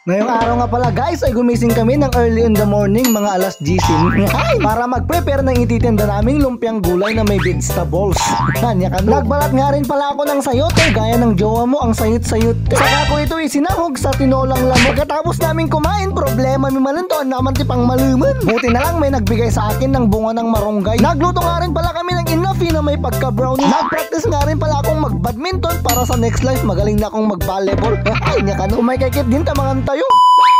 Ngayong araw nga pala guys ay gumising kami ng early in the morning mga alas 10 para mag-prepare ng ititinda naming lumpiang gulay na may vegetables. Nagbalat nga rin pala ako ng sayote gaya ng jowa mo ang sayot-sayot. Saka ko ito isinahog sa tinolang lamok. Pagkatapos namin kumain, problema mi malantoan naman tipang maluman. Buti na lang may nagbigay sa akin ng bunga ng marunggay. Nagluto nga rin pala kami ng inafi na may pagka-brownie. Nag-practice nga rin pala akong mag-badminton para sa next life magaling na akong mag-volleyball. Kung may kakit din tamangan tayo.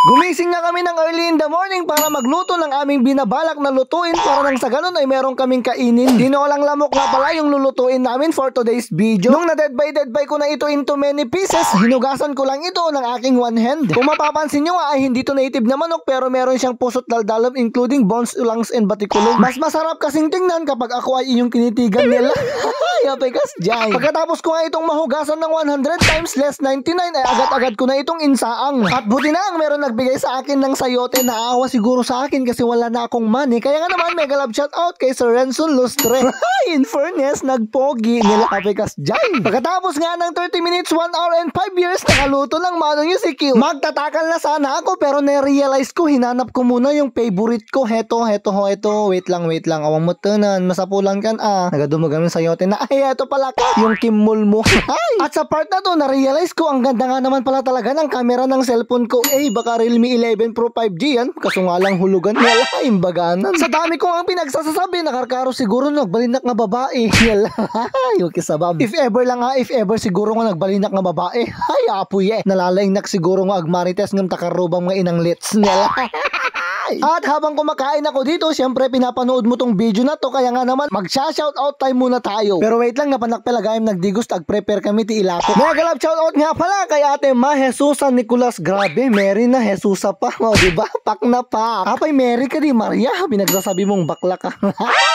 Gumising na kami ng early in the morning para magluto ng aming binabalak na lutuin para nang sa ganun ay meron kaming kainin. Tinolang lamok nga pala yung lulutuin namin for today's video. Nung na dead by ko na ito into many pieces, hinugasan ko lang ito ng aking one hand. Kung mapapansin nyo nga ay hindi to native na manok pero meron siyang pusot daldalom including bones, lungs, and batikulong. Mas masarap kasing tingnan kapag ako ay iyong kinitigan nila. Yapekas dyan. Pagkatapos ko nga itong mahugasan ng 100 times less 99 ay agad-agad ko na itong insaang. At buti na ang meron nagbigay sa akin ng sayote, naawa siguro sa akin kasi wala na akong money. Kaya nga naman mega love shout out kay Sir Renson Lustre. In fairness, nagpogi nila kapikas dyan. Pagkatapos nga ng 30 minutes, 1 hour and 5 years, nakaluto ng manong yung si Q. Magtatakal na sana ako pero na-realize ko, hinanap ko muna yung favorite ko. Heto. Wait lang. Awang mo tanan, masapulan kan nagadumag kami sayote na ay eto pala ka, yung Kimmul mo. At sa part na to, na-realize ko, ang ganda nga naman pala talaga ng camera ng cellphone ko. Baka Realme 11 Pro 5G yan, kaso nga lang hulugan. Yala, imbaganan. Sa dami ko ang pinagsasasabi, nakarkaro siguro nagbalinak nga babae. Yala, yung kisabab. If ever siguro nga nagbalinak nga babae. Ay, apuye. Nalalaingnak siguro nga agmarites ng takarubang mga inang lits. Yala. At habang kumakain ako dito, syempre pinapanood mo tong video na to, kaya nga naman magsha-shoutout time muna tayo. Pero wait lang, napanakpelagayim nagdigos, tag-prepare kami ti ilako. Mega love shoutout nga pala kay Ate Ma Jesusa Nicolas. Grabe, Mary na Jesusa pa. O diba? Pak na pak. Apay Mary ka di Maria, pinagsasabi mong bakla ka.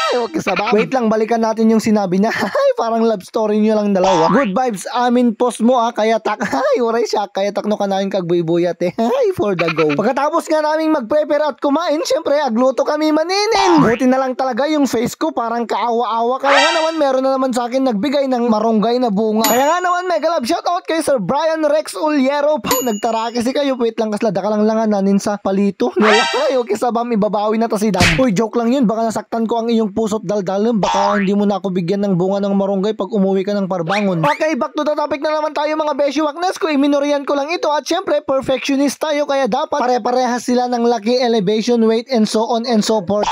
Okay, sabab. Wait lang, balikan natin yung sinabi niya. Parang love story nyo lang dalawa. Good vibes, amin post mo kaya tak. Uray siya, kaya takno ka namin kagbuybuyat for the go. Pagkatapos nga naming mag-prepare at kumain, syempre agluto kami maninin. Buti na lang talaga yung face ko parang kaawa-awa. Kaya nga naman meron na naman sa akin nagbigay ng marunggay na bunga. Kaya nga naman mega love shoutout kay Sir Brian Rex Uliero. Nagtaraki si kayo, wait lang kasla daka lang nanin sa palito. Ay, okay sabam, ibabawi na to si Dam. Uy, joke lang yun, baka nasaktan ko ang iyong pusot daldalom. Baka hindi mo na ako bigyan ng bunga ng marunggay pag umuwi ka ng Parbangon. Okay, back to the topic na naman tayo mga beshi waknes ko. Iminorian ko lang ito at syempre perfectionist tayo kaya dapat pare-parehas sila ng laki, elevation, weight, and so on and so forth.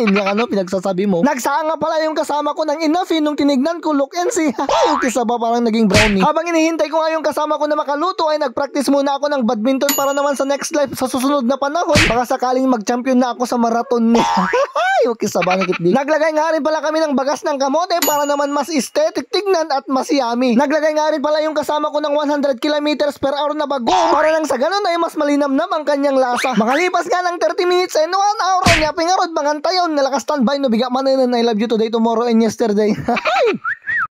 Hindi pinagsasabi mo. Nagsaang nga pala yung kasama ko ng inafi nung tinignan ko, look and see. Yung kisaba parang naging brownie. Habang inihintay ko nga yung kasama ko na makaluto ay nagpractice muna ako ng badminton para naman sa next life sa susunod na panahon baka sakaling mag-champion na ako sa marathon. Yung kisaba na kitdi. Naglagay nga rin pala kami ng bagas ng kamote para naman mas aesthetic tignan at mas yummy. Naglagay nga rin pala yung kasama ko ng 100 kilometers per hour na bago para nang sa ganun ay mas malinamnam ang kanyang lasa. Makalipas nga ng 30 minutes and 1 hour niya pingarod bangantayon nalakas standby no biga manan. I love you today, tomorrow, and yesterday.